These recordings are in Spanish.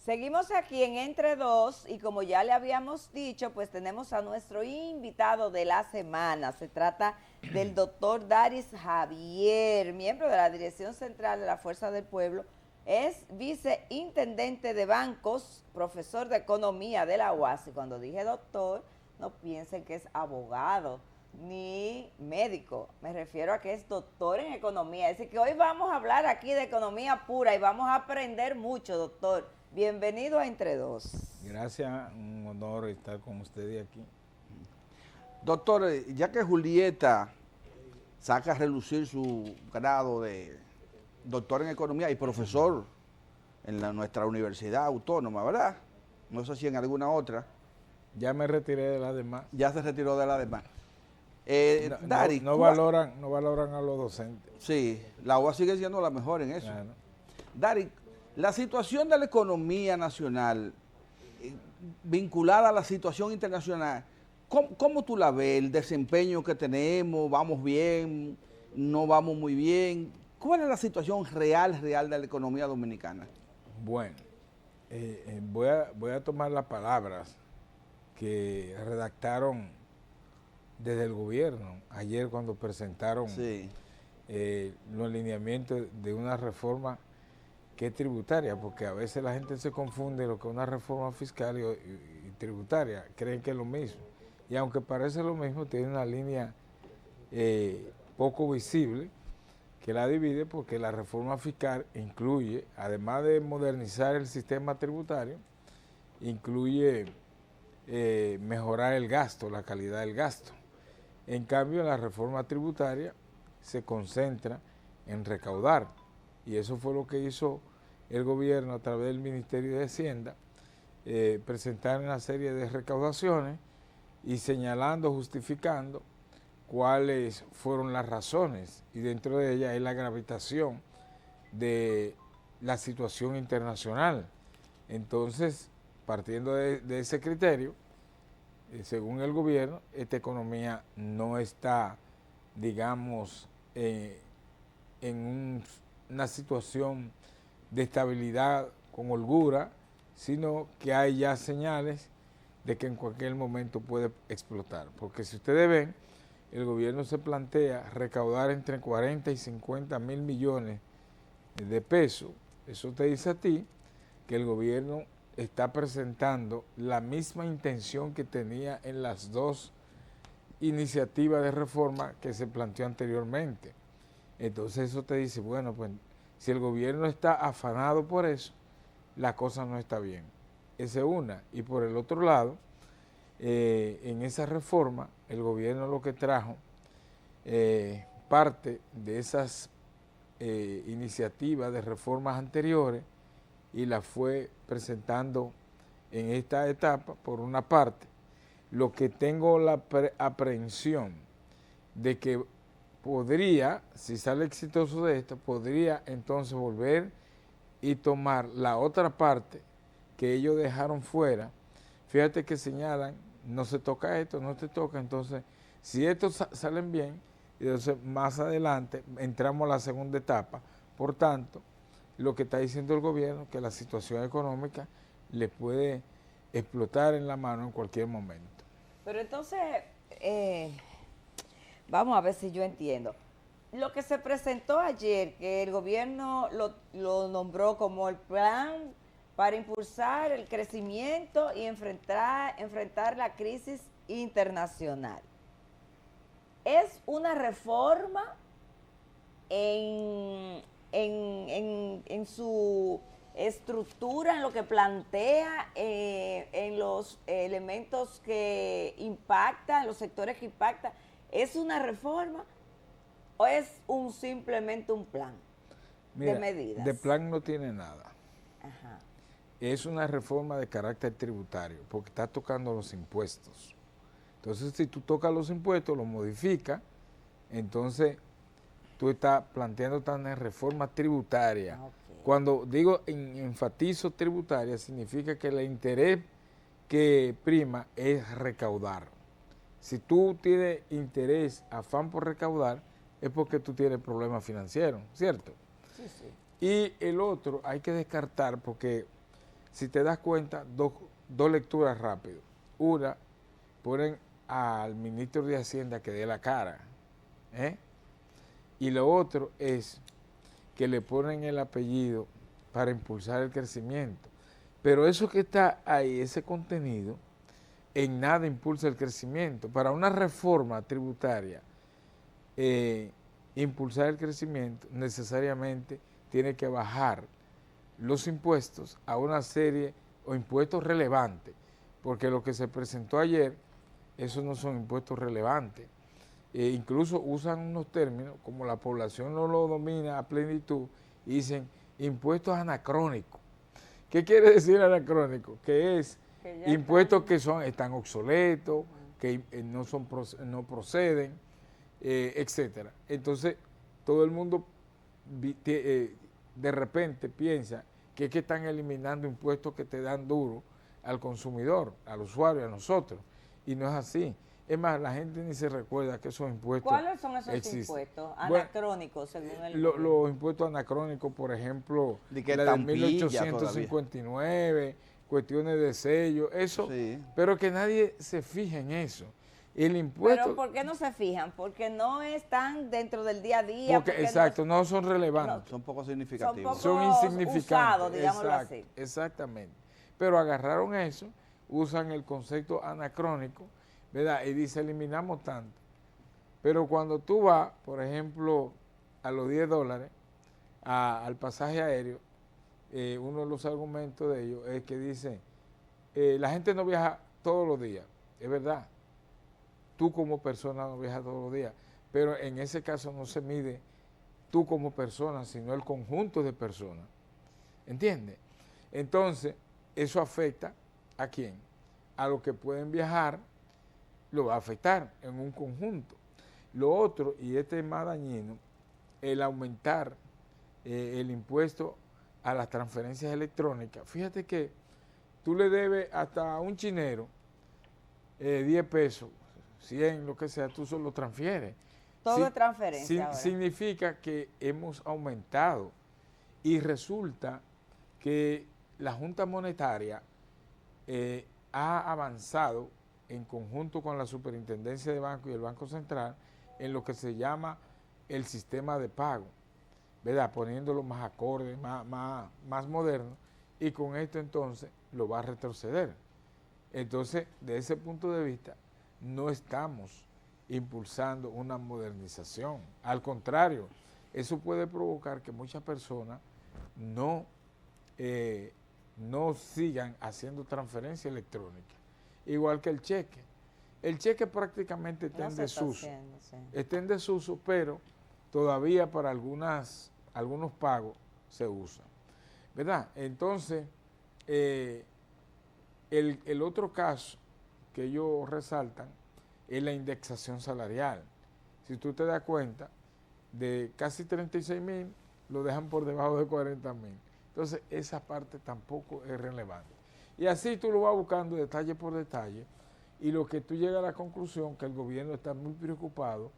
Seguimos aquí en Entre Dos y como ya le habíamos dicho, pues tenemos a nuestro invitado de la semana. Se trata del doctor Daris Javier, miembro de la Dirección Central de la Fuerza del Pueblo. Es viceintendente de bancos, profesor de economía de la UAS. Y cuando dije doctor, no piensen que es abogado ni médico. Me refiero a que es doctor en economía. Es decir, que hoy vamos a hablar aquí de economía pura y vamos a aprender mucho, doctor. Bienvenido a Entre Dos. Gracias, un honor estar con ustedes aquí. Doctor, ya que Julieta saca a relucir su grado de doctor en economía y profesor en nuestra universidad autónoma, ¿verdad? No sé si en alguna otra. Ya me retiré de las demás. Ya se retiró de la demás. Dari, No valoran a los docentes. Sí, la UAS sigue siendo la mejor en eso. Claro. Dari, la situación de la economía nacional vinculada a la situación internacional, ¿cómo tú la ves? El desempeño que tenemos, ¿vamos bien? ¿No vamos muy bien? ¿Cuál es la situación real de la economía dominicana? Bueno, voy a tomar las palabras que redactaron desde el gobierno ayer cuando presentaron los lineamientos de una reforma que es tributaria, porque a veces la gente se confunde lo que es una reforma fiscal y tributaria, creen que es lo mismo. Y aunque parece lo mismo, tiene una línea poco visible que la divide, porque la reforma fiscal incluye, además de modernizar el sistema tributario, incluye mejorar el gasto, la calidad del gasto. En cambio, la reforma tributaria se concentra en recaudar, y eso fue lo que hizo el gobierno a través del Ministerio de Hacienda, presentar una serie de recaudaciones y señalando, justificando cuáles fueron las razones, y dentro de ellas es la gravitación de la situación internacional. Entonces, partiendo de ese criterio, según el gobierno, esta economía no está, digamos, en una situación de estabilidad con holgura, sino que hay ya señales de que en cualquier momento puede explotar. Porque si ustedes ven, el gobierno se plantea recaudar entre 40 y 50 mil millones de pesos. Eso te dice a ti que el gobierno está presentando la misma intención que tenía en las dos iniciativas de reforma que se planteó anteriormente. Entonces eso te dice, bueno, pues si el gobierno está afanado por eso, la cosa no está bien. Esa es una. Y por el otro lado, en esa reforma, el gobierno lo que trajo, parte de esas iniciativas de reformas anteriores, y la fue presentando en esta etapa, por una parte. Lo que tengo la aprehensión de que podría, si sale exitoso de esto, podría entonces volver y tomar la otra parte que ellos dejaron fuera. Fíjate que señalan, no se toca esto, no se toca, entonces, si estos salen bien, entonces más adelante entramos a la segunda etapa. Por tanto, lo que está diciendo el gobierno, que la situación económica le puede explotar en la mano en cualquier momento. Pero entonces, vamos a ver si yo entiendo. Lo que se presentó ayer, que el gobierno lo nombró como el plan para impulsar el crecimiento y enfrentar la crisis internacional, ¿es una reforma en su estructura, en lo que plantea, en los elementos que impactan, los sectores que impactan? ¿Es una reforma o es simplemente un plan de medidas? De plan no tiene nada. Ajá. Es una reforma de carácter tributario, porque está tocando los impuestos. Entonces, si tú tocas los impuestos, los modificas, entonces tú estás planteando también reforma tributaria. Okay. Cuando digo enfatizo tributaria, significa que el interés que prima es recaudar. Si tú tienes interés, afán por recaudar, es porque tú tienes problemas financieros, ¿cierto? Sí, sí. Y el otro hay que descartar, porque si te das cuenta, dos lecturas rápidas. Una, ponen al ministro de Hacienda que dé la cara, ¿eh? Y lo otro es que le ponen el apellido para impulsar el crecimiento. Pero eso que está ahí, ese contenido, en nada impulsa el crecimiento. Para una reforma tributaria, impulsar el crecimiento, necesariamente tiene que bajar los impuestos a una serie o impuestos relevantes, porque lo que se presentó ayer, esos no son impuestos relevantes. Incluso usan unos términos como la población no lo domina a plenitud y dicen impuestos anacrónicos. ¿Qué quiere decir anacrónico? Que es impuestos que están obsoletos, que no proceden, etcétera. Entonces, todo el mundo de repente piensa que es que están eliminando impuestos que te dan duro al consumidor, al usuario, a nosotros. Y no es así. Es más, la gente ni se recuerda que esos impuestos ¿Cuáles son esos impuestos anacrónicos, según el gobierno? Los impuestos anacrónicos, por ejemplo, la de 1859, cuestiones de sello, eso, sí. Pero que nadie se fija en eso. El impuesto... ¿Pero por qué no se fijan? Porque no están dentro del día a día. Exacto, no son relevantes. No, son poco significativos. Son insignificantes. Usados, digámoslo así. Exactamente. Pero agarraron eso, usan el concepto anacrónico, ¿verdad? Y dice, eliminamos tanto. Pero cuando tú vas, por ejemplo, a los $10, al pasaje aéreo, uno de los argumentos de ellos es que dice, la gente no viaja todos los días, es verdad. Tú como persona no viajas todos los días, pero en ese caso no se mide tú como persona, sino el conjunto de personas. ¿Entiendes? Entonces, eso afecta ¿a quién? A los que pueden viajar, lo va a afectar en un conjunto. Lo otro, y este es más dañino, el aumentar el impuesto a las transferencias electrónicas. Fíjate que tú le debes hasta a un chinero 10 pesos, 100, lo que sea, tú solo transfieres. Todo es transferencia. Significa que hemos aumentado y resulta que la Junta Monetaria ha avanzado en conjunto con la Superintendencia de Banco y el Banco Central en lo que se llama el sistema de pago, ¿verdad? Poniéndolo más acorde, más moderno, y con esto entonces lo va a retroceder. Entonces, de ese punto de vista, no estamos impulsando una modernización. Al contrario, eso puede provocar que muchas personas no sigan haciendo transferencia electrónica. Igual que el cheque. El cheque prácticamente está en desuso. Está en desuso, pero todavía para algunos pagos se usa, ¿verdad? Entonces, el otro caso que ellos resaltan es la indexación salarial. Si tú te das cuenta, de casi 36,000 lo dejan por debajo de 40,000. Entonces, esa parte tampoco es relevante. Y así tú lo vas buscando detalle por detalle, y lo que tú llegas a la conclusión que el gobierno está muy preocupado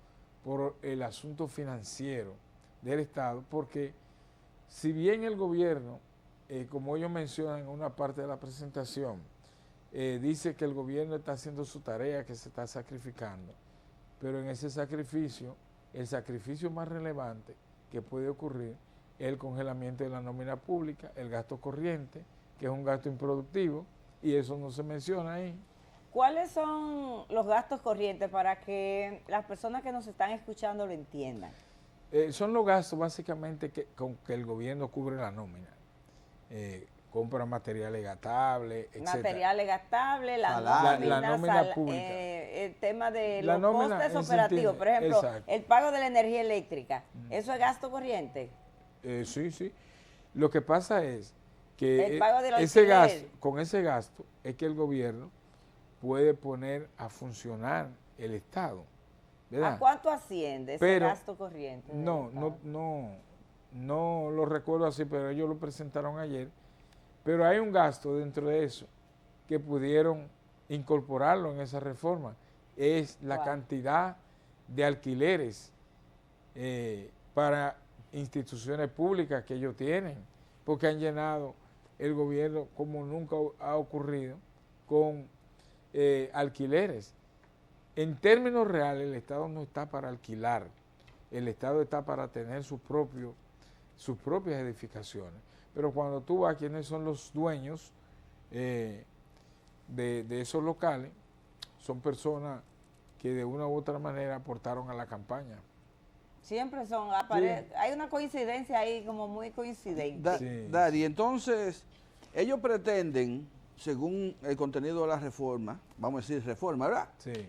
por el asunto financiero del Estado, porque si bien el gobierno, como ellos mencionan en una parte de la presentación, dice que el gobierno está haciendo su tarea, que se está sacrificando, pero en ese sacrificio, el sacrificio más relevante que puede ocurrir es el congelamiento de la nómina pública, el gasto corriente, que es un gasto improductivo, y eso no se menciona ahí. ¿Cuáles son los gastos corrientes para que las personas que nos están escuchando lo entiendan? Son los gastos básicamente con que el gobierno cubre la nómina. Compra materiales gastables, etc. Materiales gastables, la nómina pública. El tema de los costes operativos, por ejemplo, exacto, el pago de la energía eléctrica, ¿eso es gasto corriente? Sí. Lo que pasa es que el pago de con ese gasto es que el gobierno puede poner a funcionar el Estado, ¿verdad? ¿A cuánto asciende ese gasto corriente? No lo recuerdo así, pero ellos lo presentaron ayer. Pero hay un gasto dentro de eso que pudieron incorporarlo en esa reforma. Es la cantidad de alquileres para instituciones públicas que ellos tienen, porque han llenado el gobierno, como nunca ha ocurrido, con alquileres. En términos reales, el Estado no está para alquilar, el Estado está para tener sus propias edificaciones. Pero cuando tú vas, ¿quiénes son los dueños de esos locales? Son personas que de una u otra manera aportaron a la campaña. Siempre son, hay una coincidencia ahí como muy coincidente. Dari, entonces, ellos pretenden, según el contenido de la reforma, vamos a decir reforma, ¿verdad? Sí.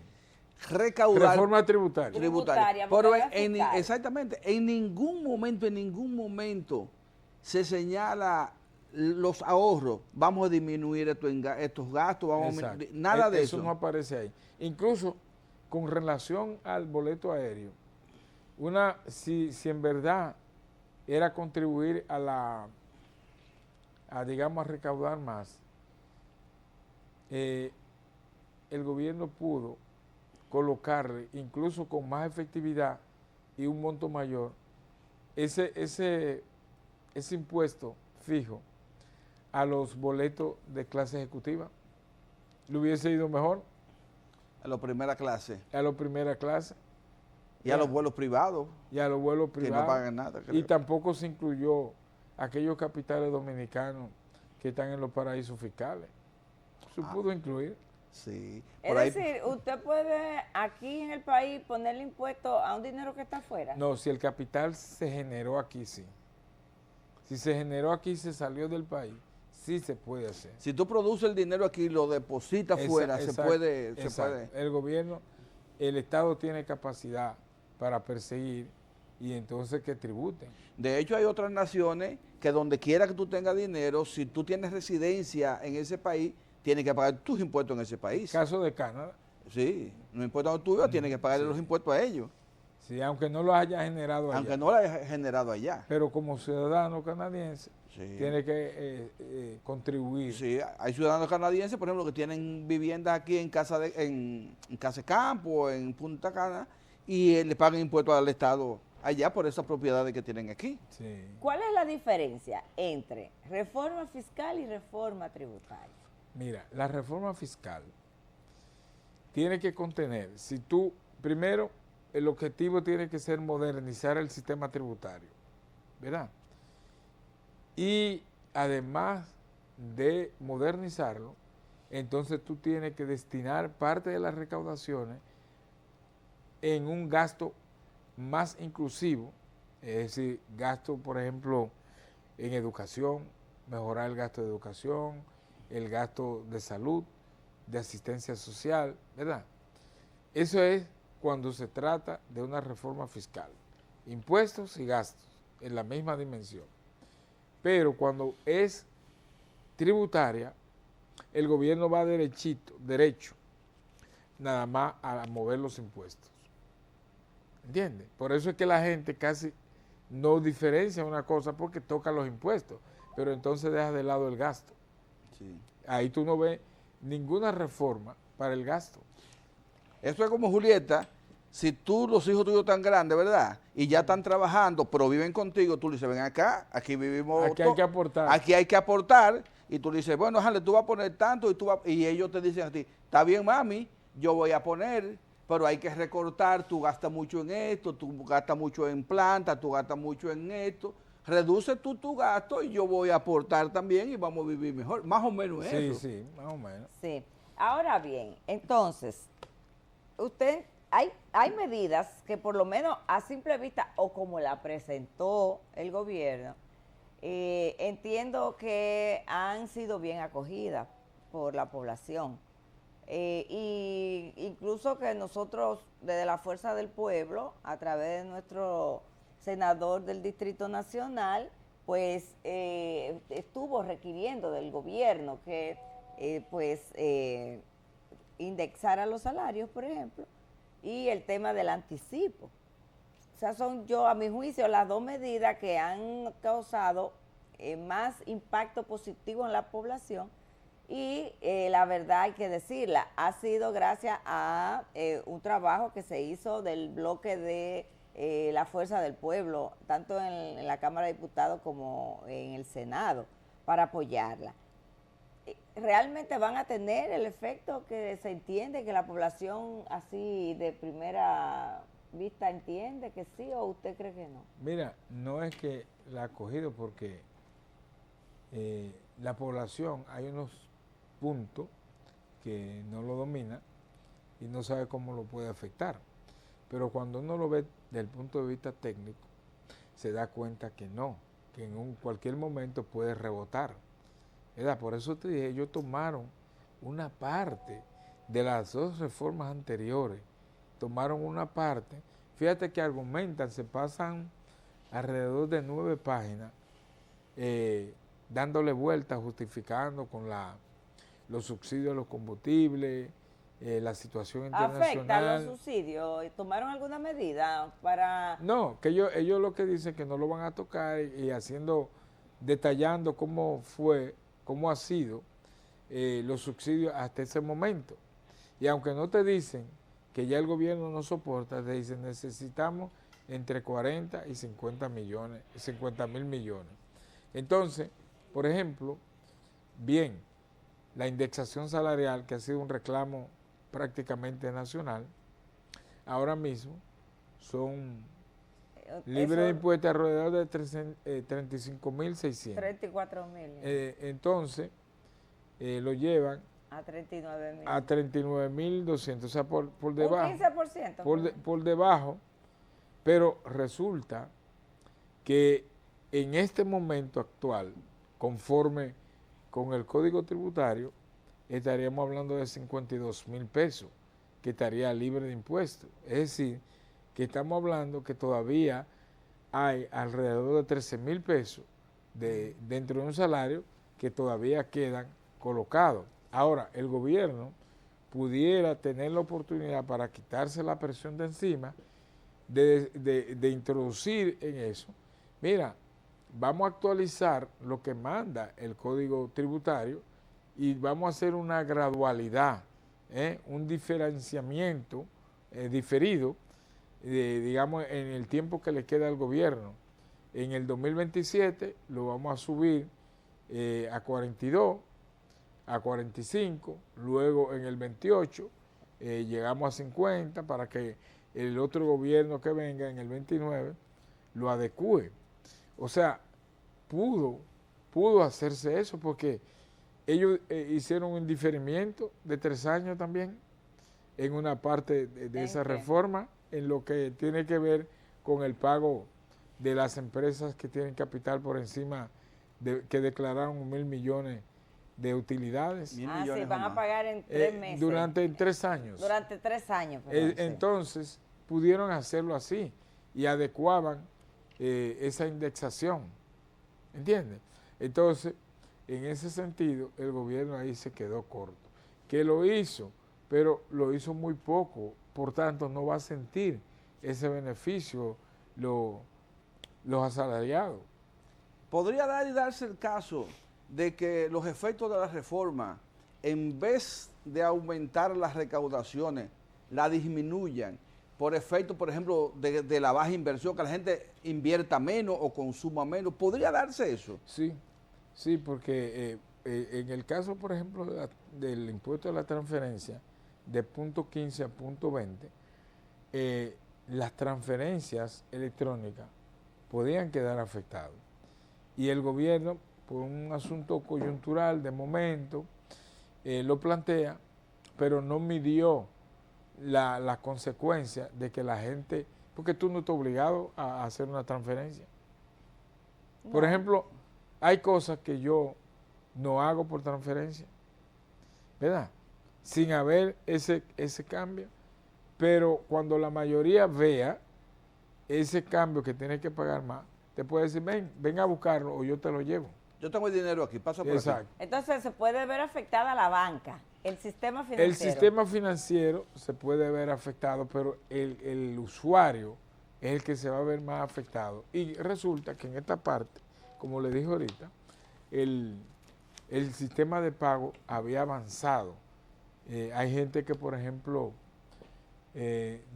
Recaudar. Reforma tributaria. Pero exactamente, en ningún momento se señala los ahorros, vamos a disminuir estos gastos, nada de eso. Eso no aparece ahí. Incluso con relación al boleto aéreo, si en verdad era contribuir digamos, a recaudar más, el gobierno pudo colocarle, incluso con más efectividad y un monto mayor, ese impuesto fijo a los boletos de clase ejecutiva. ¿Le hubiese ido mejor? A la primera clase. A la primera clase. Y a los vuelos privados. Y a los vuelos privados. Que no pagan nada. Creo. Y tampoco se incluyó aquellos capitales dominicanos que están en los paraísos fiscales. Se pudo incluir. Sí. Es decir, usted puede aquí en el país ponerle impuesto a un dinero que está afuera. No, si el capital se generó aquí, sí. Si se generó aquí, se salió del país, sí se puede hacer. Si tú produces el dinero aquí y lo depositas fuera, se puede. El gobierno, el Estado tiene capacidad para perseguir y entonces que tributen. De hecho, hay otras naciones que donde quiera que tú tengas dinero, si tú tienes residencia en ese país, tienes que pagar tus impuestos en ese país. Caso de Canadá. Sí, no importa donde tú vivas, tienes que pagarle los impuestos a ellos. Sí, aunque no lo haya generado allá. Aunque no lo haya generado allá. Pero como ciudadano canadiense, tiene que contribuir. Sí, hay ciudadanos canadienses, por ejemplo, que tienen viviendas aquí en Casa de Campo, en Punta Cana, y le pagan impuestos al Estado allá por esas propiedades que tienen aquí. Sí. ¿Cuál es la diferencia entre reforma fiscal y reforma tributaria? Mira, la reforma fiscal tiene que contener, primero, el objetivo tiene que ser modernizar el sistema tributario, ¿verdad? Y además de modernizarlo, entonces tú tienes que destinar parte de las recaudaciones en un gasto más inclusivo, es decir, gasto, por ejemplo, en educación, mejorar el gasto de educación, el gasto de salud, de asistencia social, ¿verdad? Eso es cuando se trata de una reforma fiscal. Impuestos y gastos en la misma dimensión. Pero cuando es tributaria, el gobierno va derecho, nada más a mover los impuestos. ¿Entiendes? Por eso es que la gente casi no diferencia una cosa porque toca los impuestos, pero entonces deja de lado el gasto. Sí. Ahí tú no ves ninguna reforma para el gasto. Eso es como, Julieta, si los hijos tuyos están grandes, ¿verdad? Y ya están trabajando, pero viven contigo, tú le dices, ven acá, aquí vivimos. Aquí hay que aportar. Aquí hay que aportar. Y tú le dices, bueno, Jale, tú vas a poner tanto y ellos te dicen a ti, está bien, mami, yo voy a poner, pero hay que recortar, tú gastas mucho en esto, tú gastas mucho en planta, tú gastas mucho en esto. Reduce tú tu gasto y yo voy a aportar también y vamos a vivir mejor. Más o menos eso. Sí, más o menos. Sí. Ahora bien, entonces, hay medidas que por lo menos a simple vista o como la presentó el gobierno, entiendo que han sido bien acogidas por la población. Y incluso que nosotros desde la Fuerza del Pueblo, a través de nuestro senador del Distrito Nacional, pues estuvo requiriendo del gobierno que indexara los salarios, por ejemplo, y el tema del anticipo. O sea, son a mi juicio, las dos medidas que han causado más impacto positivo en la población y la verdad hay que decirla, ha sido gracias a un trabajo que se hizo del bloque de la Fuerza del Pueblo, tanto en la Cámara de Diputados como en el Senado, para apoyarla. ¿Realmente van a tener el efecto que se entiende, que la población así de primera vista entiende que sí, o usted cree que no? Mira, no es que la ha cogido porque la población, hay unos puntos que no lo domina y no sabe cómo lo puede afectar. Pero cuando uno lo ve desde el punto de vista técnico, se da cuenta que no, que en cualquier momento puede rebotar, ¿verdad? Por eso te dije, ellos tomaron una parte de las dos reformas anteriores, tomaron una parte, fíjate que argumentan, se pasan alrededor de 9 páginas, dándole vueltas, justificando con los subsidios a los combustibles, la situación internacional. ¿Afecta los subsidios? ¿Tomaron alguna medida para...? No, que ellos lo que dicen que no lo van a tocar y detallando cómo fue, cómo ha sido los subsidios hasta ese momento. Y aunque no te dicen que ya el gobierno no soporta, te dicen necesitamos entre 40 y 50 millones, 50.000 millones. Entonces, por ejemplo, bien, la indexación salarial, que ha sido un reclamo prácticamente nacional, ahora mismo son libres de impuestos alrededor de 35.600. 34.000. Entonces, lo llevan a 39.000. A 39.200, o sea, por debajo. Un 15%. Por debajo, pero resulta que en este momento actual, conforme con el Código Tributario, estaríamos hablando de 52.000 pesos, que estaría libre de impuestos. Es decir, que estamos hablando que todavía hay alrededor de 13.000 pesos dentro de un salario que todavía quedan colocados. Ahora, el gobierno pudiera tener la oportunidad para quitarse la presión de encima de introducir en eso. Mira, vamos a actualizar lo que manda el Código Tributario y vamos a hacer una gradualidad, un diferenciamiento diferido, digamos, en el tiempo que le queda al gobierno. En el 2027 lo vamos a subir a 42, a 45, luego en el 28 llegamos a 50 para que el otro gobierno que venga en el 29 lo adecúe. O sea, pudo hacerse eso porque ellos hicieron un diferimiento de 3 años también en una parte de esa reforma en lo que tiene que ver con el pago de las empresas que tienen capital por encima que declararon 1.000 millones de utilidades. Sí, van a pagar en 3 meses. Durante 3 años. Durante 3 años. Entonces, pudieron hacerlo así y adecuaban esa indexación. ¿Entiendes? Entonces, en ese sentido, el gobierno ahí se quedó corto. Que lo hizo, pero lo hizo muy poco, por tanto, no va a sentir ese beneficio los asalariados. ¿Podría darse el caso de que los efectos de la reforma, en vez de aumentar las recaudaciones, la disminuyan por efecto, por ejemplo, de la baja inversión, que la gente invierta menos o consuma menos? ¿Podría darse eso? Sí, porque en el caso, por ejemplo, del impuesto de la transferencia, de punto 15 a punto 20, las transferencias electrónicas podían quedar afectadas. Y el gobierno, por un asunto coyuntural de momento, lo plantea, pero no midió la consecuencia de que la gente, porque tú no estás obligado a hacer una transferencia. No. Por ejemplo, hay cosas que yo no hago por transferencia, ¿verdad? Sin haber ese cambio, pero cuando la mayoría vea ese cambio que tienes que pagar más, te puede decir, ven a buscarlo o yo te lo llevo. Yo tengo el dinero aquí, pasa por Exacto. aquí. Entonces se puede ver afectada la banca, el sistema financiero. El sistema financiero se puede ver afectado, pero el usuario es el que se va a ver más afectado. Y resulta que en esta parte, como le dije ahorita, el sistema de pago había avanzado. Hay gente que, por ejemplo,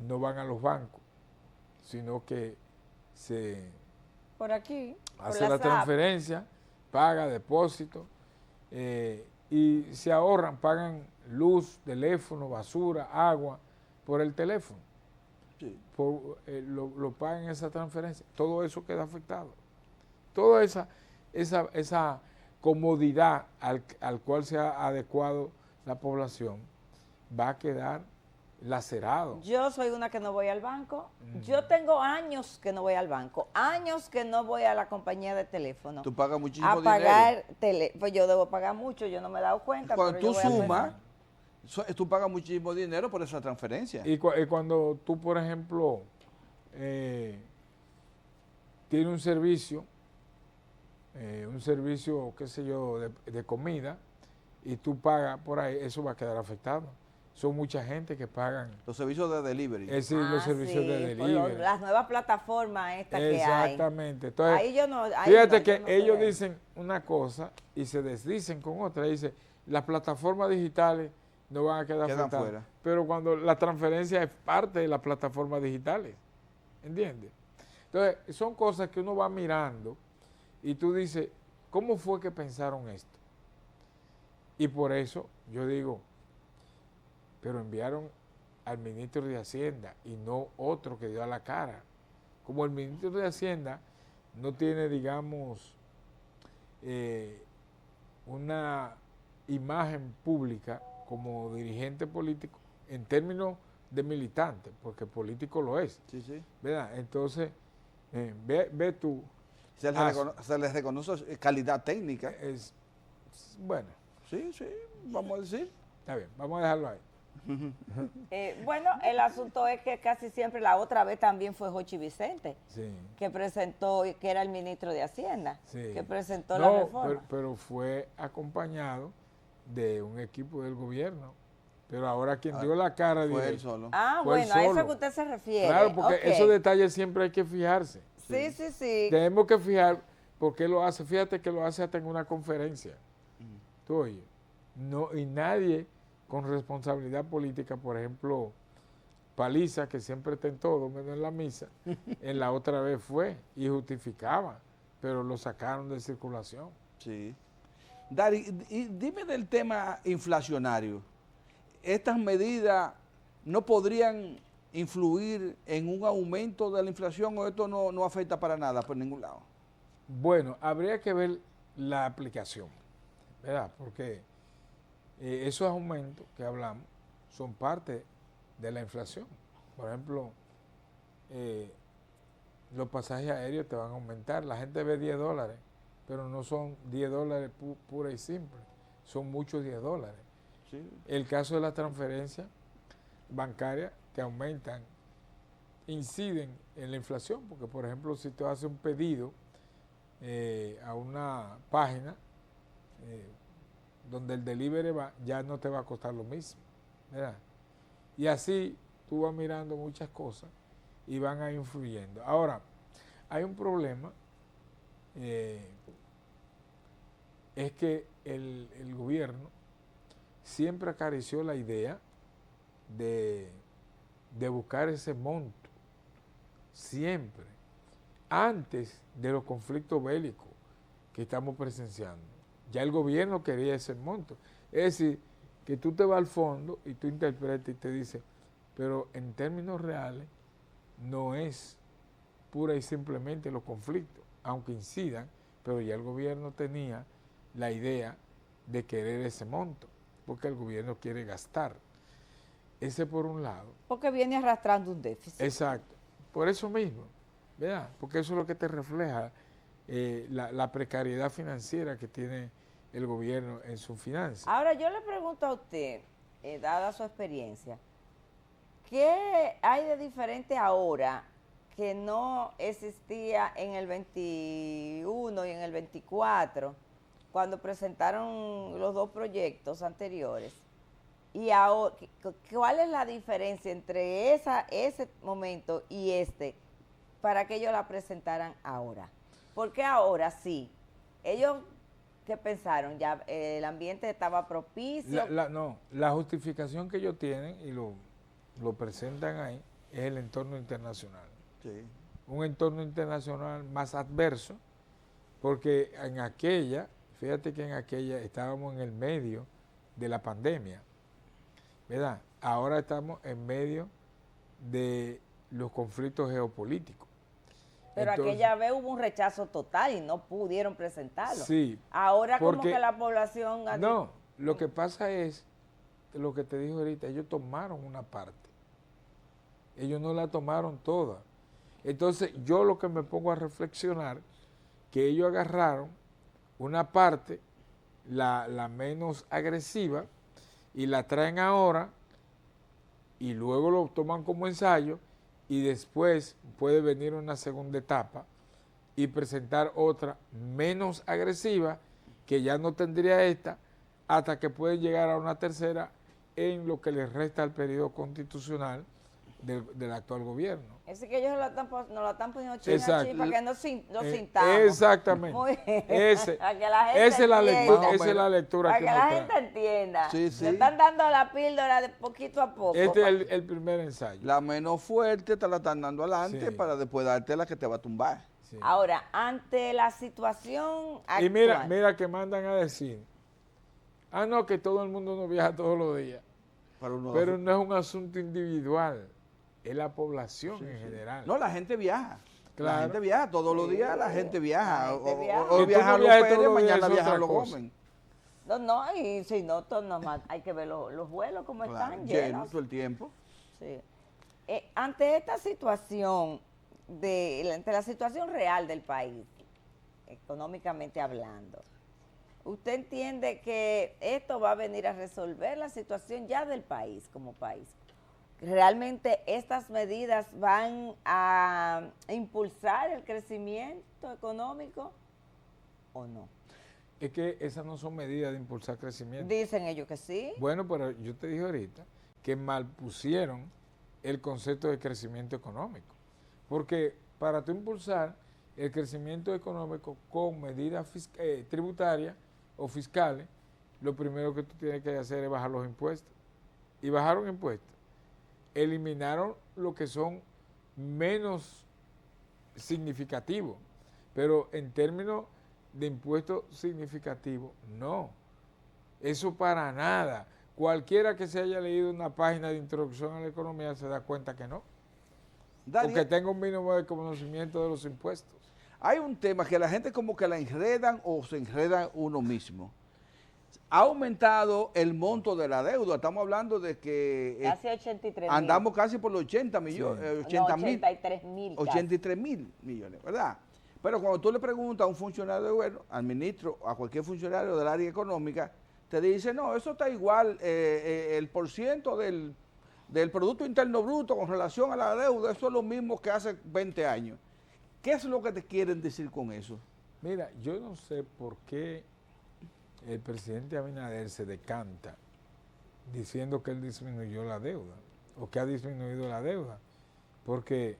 no van a los bancos, sino que por aquí, hace la transferencia paga depósito y se ahorran, pagan luz, teléfono, basura, agua por el teléfono. Sí. Lo pagan esa transferencia. Todo eso queda afectado. Toda esa comodidad al cual se ha adecuado la población va a quedar lacerado. Yo soy una que no voy al banco. Yo tengo años que no voy al banco, años que no voy a la compañía de teléfono. Tú pagas muchísimo a pagar dinero. Pues yo debo pagar mucho, yo no me he dado cuenta. Cuando pero tú yo voy a sumas, pensar. tú pagas muchísimo dinero por esa transferencia. Y cuando tú, por ejemplo, tienes un servicio, qué sé yo, de comida, y tú pagas por ahí, eso va a quedar afectado. Son mucha gente que pagan. Los servicios de delivery. Es decir, los servicios Sí, de delivery. las nuevas plataformas estas que hay. Exactamente. Entonces, Ahí yo no, ahí fíjate no, que yo no ellos creo. dicen una cosa y se desdicen con otra. Dicen, las plataformas digitales no van a quedar Quedan afectadas. fuera. Pero cuando la transferencia es parte de las plataformas digitales. ¿Entiendes? Entonces, son cosas que uno va mirando y tú dices, ¿cómo fue que pensaron esto? Y por eso yo digo, pero enviaron al ministro de Hacienda y no otro que dio a la cara. Como el ministro de Hacienda no tiene, digamos, una imagen pública como dirigente político en términos de militante, porque político lo es, Sí, sí. ¿verdad? Entonces, ve tú, Se les reconoce calidad técnica. bueno, Sí, sí, vamos a decir. está bien, vamos a dejarlo ahí. Bueno, el asunto es que casi siempre la otra vez también fue Jochi Vicente, Sí. que presentó, que era el ministro de Hacienda, Sí. que presentó la reforma. Pero fue acompañado de un equipo del gobierno. Pero ahora quien dio la cara Fue dije, él solo. fue él Bueno, a eso solo. que usted se refiere. Claro, porque Ok. esos detalles siempre hay que fijarse. Sí, sí, sí. Tenemos que fijar por qué lo hace. Fíjate que lo hace hasta en una conferencia. Tú oyes. No, y nadie con responsabilidad política, por ejemplo, Paliza, que siempre está en todo, menos en la misa, en la otra vez fue y justificaba, pero lo sacaron de circulación. Sí. Dari, y dime del tema inflacionario. ¿Estas medidas no podrían influir en un aumento de la inflación o esto no afecta para nada por ningún lado? Bueno, habría que ver la aplicación, ¿verdad? Porque esos aumentos que hablamos son parte de la inflación. Por ejemplo, los pasajes aéreos te van a aumentar. La gente ve $10, pero no son $10 pura y simple. Son muchos $10. Sí. El caso de las transferencias bancarias que aumentan, inciden en la inflación, porque por ejemplo, si tú haces un pedido a una página donde el delivery ya no te va a costar lo mismo, ¿verdad? Y así tú vas mirando muchas cosas y van a ir influyendo. Ahora, hay un problema, es que el gobierno siempre acarició la idea de buscar ese monto, siempre, antes de los conflictos bélicos que estamos presenciando. Ya el gobierno quería ese monto. Es decir, que tú te vas al fondo y tú interpretas y te dices, pero en términos reales no es pura y simplemente los conflictos, aunque incidan, pero ya el gobierno tenía la idea de querer ese monto, porque el gobierno quiere gastar. Ese por un lado. Porque viene arrastrando un déficit. Exacto. Por eso mismo, ¿verdad? Porque eso es lo que te refleja la precariedad financiera que tiene el gobierno en sus finanzas. Ahora yo le pregunto a usted, dada su experiencia, ¿qué hay de diferente ahora que no existía en el 21 y en el 24, cuando presentaron los dos proyectos anteriores? Y ahora, ¿cuál es la diferencia entre ese momento y este para que ellos la presentaran ahora? Porque ahora sí, ellos, ¿qué pensaron? Ya el ambiente estaba propicio. La justificación que ellos tienen y lo presentan ahí es el entorno internacional. Sí. Un entorno internacional más adverso porque en aquella, fíjate que en aquella estábamos en el medio de la pandemia, ¿verdad? Ahora estamos en medio de los conflictos geopolíticos. Pero Entonces, aquella vez hubo un rechazo total y no pudieron presentarlo. sí. Ahora como porque- que la población... No, lo que pasa es, lo que te dijo ahorita, ellos tomaron una parte. Ellos no la tomaron toda. Entonces, yo lo que me pongo a reflexionar, que ellos agarraron una parte, la menos agresiva, y la traen ahora, y luego lo toman como ensayo, y después puede venir una segunda etapa y presentar otra menos agresiva, que ya no tendría esta, hasta que pueden llegar a una tercera en lo que les resta al periodo constitucional del actual gobierno. Es que ellos nos la están poniendo chin a Exacto. chin para que nos sintamos. Exactamente. Muy bien. Para que la gente esa es la entienda. lectura, esa es la lectura Para que que nos la trae. gente entienda. Sí, sí. Le están dando la píldora de poquito a poco. Este es el primer ensayo. La menos fuerte te la están dando adelante Sí. para después darte la que te va a tumbar. Sí. Ahora, ante la situación actual. Y mira que mandan a decir, no, que todo el mundo no viaja todos los días. Pero no es un asunto individual, es la población en general. No, la gente viaja. Claro. La gente viaja, todos los días la gente viaja. La gente O- viaja. o- Que Hoy tú viajan no los viajes Pérez, todos los días mañana es viajan otra los cosa. Gómez. No, y si no, hay que ver los vuelos como Claro, están lleno llenos. todo el tiempo. Sí. Ante esta situación, ante la situación real del país, económicamente hablando, ¿usted entiende que esto va a venir a resolver la situación ya del país como país? ¿Realmente estas medidas van a impulsar el crecimiento económico o no? Es que esas no son medidas de impulsar crecimiento. Dicen ellos que sí. Bueno, pero yo te dije ahorita que malpusieron el concepto de crecimiento económico. Porque para tú impulsar el crecimiento económico con medidas tributarias o fiscales, lo primero que tú tienes que hacer es bajar los impuestos. Y bajaron impuestos. Eliminaron lo que son menos significativos. Pero en términos de impuestos significativos, no. Eso para nada. Cualquiera que se haya leído una página de introducción a la economía se da cuenta que no. Daniel, Porque tenga un mínimo de conocimiento de los impuestos. hay un tema que la gente como que la enredan o se enredan uno mismo. Ha aumentado el monto de la deuda. Estamos hablando de que Casi 83 andamos casi por los 80 millones, Sí. 83.000. 83 mil millones, ¿verdad? Pero cuando tú le preguntas a un funcionario de gobierno, al ministro, a cualquier funcionario del área económica, te dice, no, eso está igual, el porciento del Producto Interno Bruto con relación a la deuda, eso es lo mismo que hace 20 años. ¿Qué es lo que te quieren decir con eso? Mira, yo no sé por qué el presidente Abinader se decanta diciendo que él disminuyó la deuda o que ha disminuido la deuda. Porque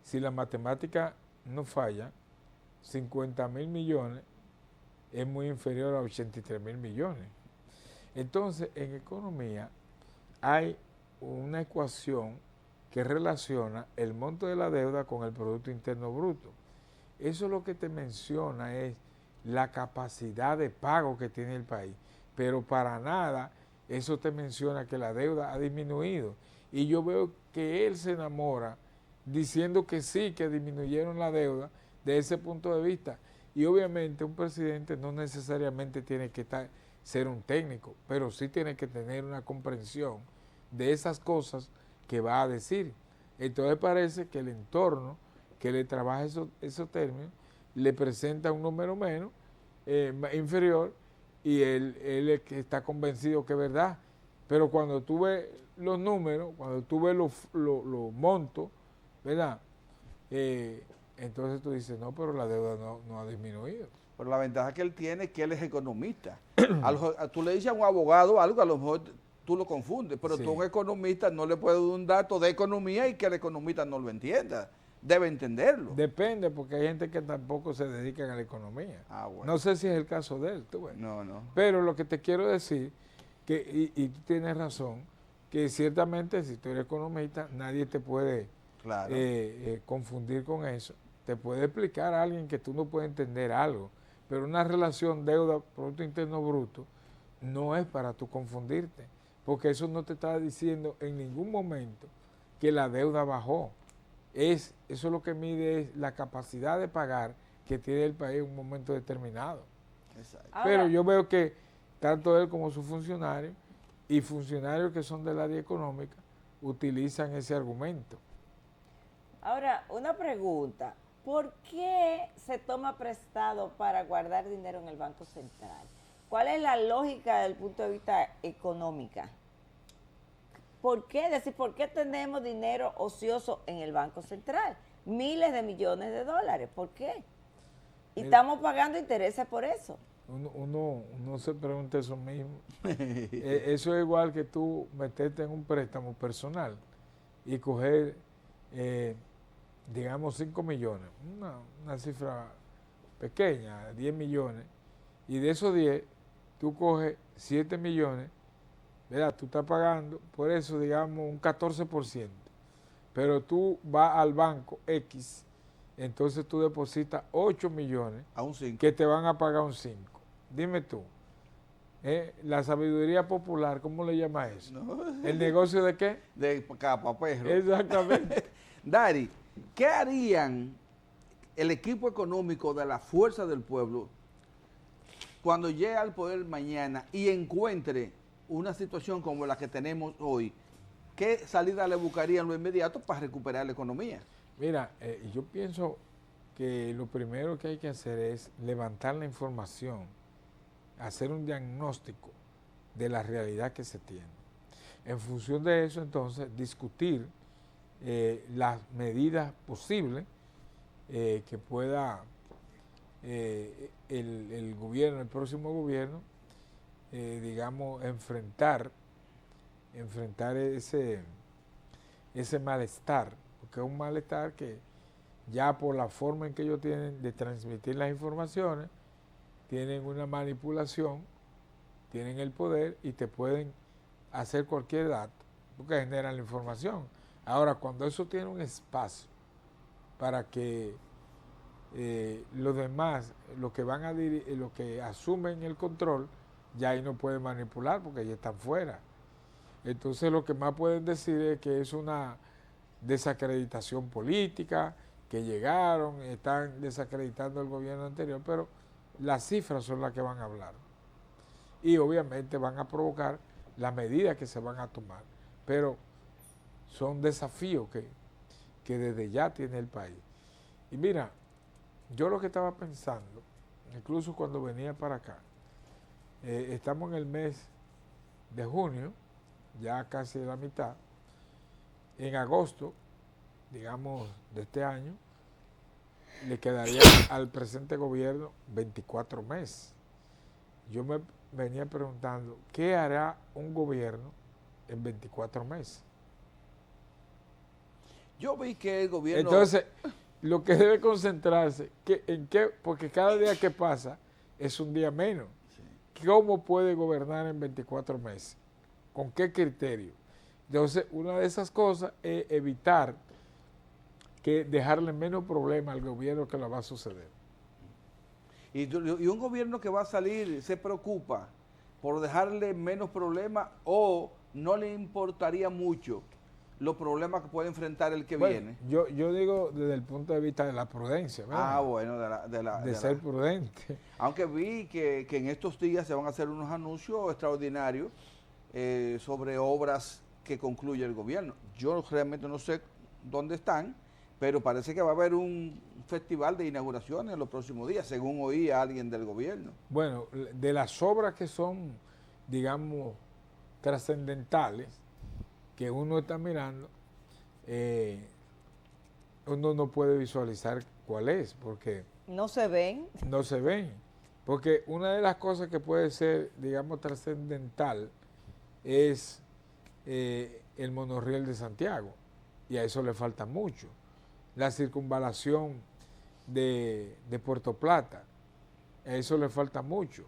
si la matemática no falla, 50.000 millones es muy inferior a 83.000 millones. Entonces, en economía hay una ecuación que relaciona el monto de la deuda con el Producto Interno Bruto. Eso lo que te menciona es la capacidad de pago que tiene el país, pero para nada eso te menciona que la deuda ha disminuido. Y yo veo que él se enamora diciendo que sí, que disminuyeron la deuda de ese punto de vista. Y obviamente un presidente no necesariamente tiene que ser un técnico, pero sí tiene que tener una comprensión de esas cosas que va a decir. Entonces parece que el entorno que le trabaja esos términos le presenta un número menos, inferior, y él es que está convencido que es verdad. Pero cuando tú ves los números, cuando tú ves los montos, ¿verdad? Entonces tú dices, no, pero la deuda no ha disminuido. Pero la ventaja que él tiene es que él es economista. Tú le dices a un abogado algo, a lo mejor tú lo confundes, pero Sí. tú a un economista no le puedes dar un dato de economía y que el economista no lo entienda. Debe entenderlo. Depende, porque hay gente que tampoco se dedica a la economía. Ah, bueno. No sé si es el caso de él, tú ves. No, no. Pero lo que te quiero decir, y tú tienes razón, que ciertamente si tú eres economista, nadie te puede Claro. confundir con eso. te puede explicar a alguien que tú no puedes entender algo, pero una relación deuda-Producto Interno Bruto no es para tú confundirte, porque eso no te está diciendo en ningún momento que la deuda bajó. Eso es lo que mide es la capacidad de pagar que tiene el país en un momento determinado. Exacto. Pero yo veo que tanto él como sus funcionarios y funcionarios que son del área económica utilizan ese argumento. Ahora, una pregunta. ¿Por qué se toma prestado para guardar dinero en el Banco Central? ¿Cuál es la lógica desde el punto de vista económica? ¿Por qué? Es decir, ¿por qué tenemos dinero ocioso en el Banco Central? Miles de millones de dólares. ¿Por qué? Y estamos pagando intereses por eso. Uno se pregunta eso mismo. Eso es igual que tú meterte en un préstamo personal y coger, digamos, 5 millones, una cifra pequeña, 10 millones, y de esos 10, tú coges 7 millones, ¿verdad? Tú estás pagando por eso, digamos, un 14%, pero tú vas al banco X, entonces tú depositas 8 millones A un 5. que te van a pagar un 5. Dime tú, la sabiduría popular, ¿cómo le llamas eso? No. ¿El negocio de qué? De capa, perro. Exactamente. Dari, ¿qué harían el equipo económico de la Fuerza del Pueblo cuando llegue al poder mañana y encuentre una situación como la que tenemos hoy? ¿Qué salida le buscarían lo inmediato para recuperar la economía? Mira, yo pienso que lo primero que hay que hacer es levantar la información, hacer un diagnóstico de la realidad que se tiene. En función de eso, entonces, discutir las medidas posibles que pueda el gobierno, el próximo gobierno, digamos, enfrentar ese malestar, porque es un malestar que ya por la forma en que ellos tienen de transmitir las informaciones, tienen una manipulación, tienen el poder y te pueden hacer cualquier dato, porque generan la información. Ahora, cuando eso tiene un espacio para que los demás, los que asumen el control, ya ahí no pueden manipular porque ya están fuera. Entonces lo que más pueden decir es que es una desacreditación política, que llegaron, están desacreditando el gobierno anterior, pero las cifras son las que van a hablar. Y obviamente van a provocar las medidas que se van a tomar. Pero son desafíos que desde ya tiene el país. Y mira, yo lo que estaba pensando, incluso cuando venía para acá, estamos en el mes de junio, ya casi la mitad. En agosto, digamos, de este año, le quedaría al presente gobierno 24 meses. Yo me venía preguntando, ¿qué hará un gobierno en 24 meses? Yo vi que el gobierno... Entonces, lo que debe concentrarse, porque cada día que pasa es un día menos. Sí. ¿Cómo puede gobernar en 24 meses? ¿Con qué criterio? Entonces, una de esas cosas es evitar que dejarle menos problema al gobierno que lo va a suceder. Y un gobierno que va a salir se preocupa por dejarle menos problemas o no le importaría mucho los problemas que puede enfrentar el que viene. Yo digo desde el punto de vista de la prudencia, ¿verdad? Ah, bueno, de ser prudente. Aunque vi que en estos días se van a hacer unos anuncios extraordinarios sobre obras que concluye el gobierno. Yo realmente no sé dónde están, pero parece que va a haber un festival de inauguraciones en los próximos días, según oí a alguien del gobierno. Bueno, de las obras que son, digamos, trascendentales, que uno está mirando, uno no puede visualizar cuál es, porque... ¿No se ven? No se ven, porque una de las cosas que puede ser, digamos, trascendental es el monorriel de Santiago, y a eso le falta mucho. La circunvalación de Puerto Plata, a eso le falta mucho.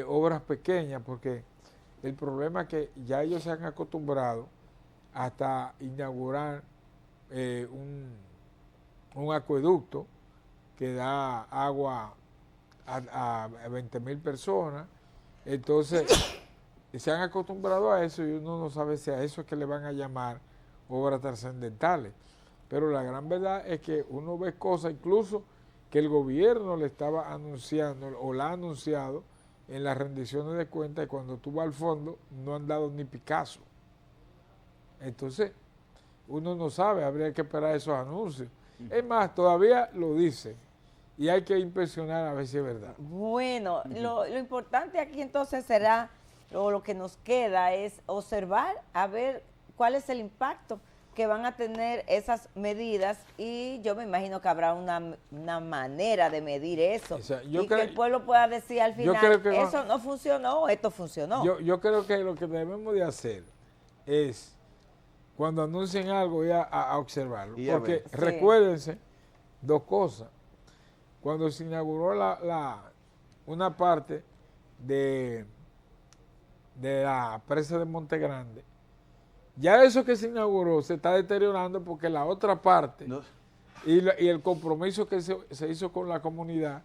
Obras pequeñas, porque el problema es que ya ellos se han acostumbrado hasta inaugurar un acueducto que da agua a 20,000 personas. Entonces, se han acostumbrado a eso y uno no sabe si a eso es que le van a llamar obras trascendentales. Pero la gran verdad es que uno ve cosas incluso que el gobierno le estaba anunciando o la ha anunciado en las rendiciones de cuentas, y cuando tú vas al fondo no han dado ni Picasso. Entonces, uno no sabe, habría que esperar esos anuncios. Es más, todavía lo dicen y hay que inspeccionar a ver si es verdad. Bueno, lo importante aquí entonces será, o lo que nos queda es observar a ver cuál es el impacto que van a tener esas medidas, y yo me imagino que habrá una manera de medir eso, O sea, y que el pueblo pueda decir al final, eso no funcionó, esto funcionó. Yo creo que lo que debemos de hacer es, cuando anuncien algo, ir a observarlo. Porque recuérdense dos cosas. Cuando se inauguró una parte de la presa de Monte Grande, ya eso que se inauguró se está deteriorando porque la otra parte y el compromiso que se hizo con la comunidad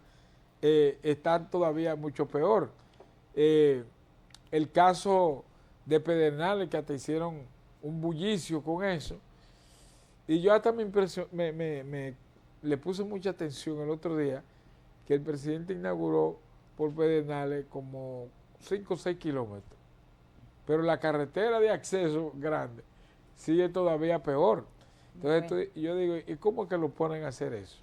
está todavía mucho peor. El caso de Pedernales, que hasta hicieron un bullicio con eso, y yo hasta le puse mucha atención el otro día que el presidente inauguró por Pedernales como 5 o 6 kilómetros, pero la carretera de acceso grande sigue todavía peor. Entonces yo digo, ¿y cómo que lo ponen a hacer eso?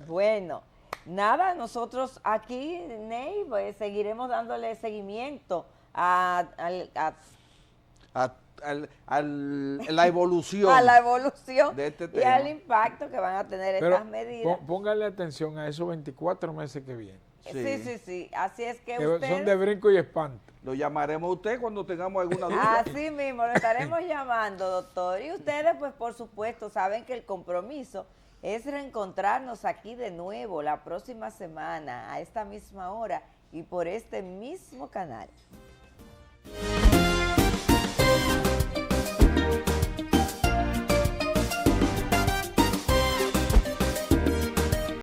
Bueno, nada, nosotros aquí, Ney, pues, seguiremos dándole seguimiento a la evolución. A la evolución de este y tema. al impacto que van a tener estas medidas. Póngale atención a esos 24 meses que vienen. Sí. Así es que ustedes son de brinco y espanto. Lo llamaremos a usted cuando tengamos alguna duda. Así mismo, lo estaremos llamando, doctor. Y ustedes, pues, por supuesto, saben que el compromiso es reencontrarnos aquí de nuevo la próxima semana, a esta misma hora y por este mismo canal.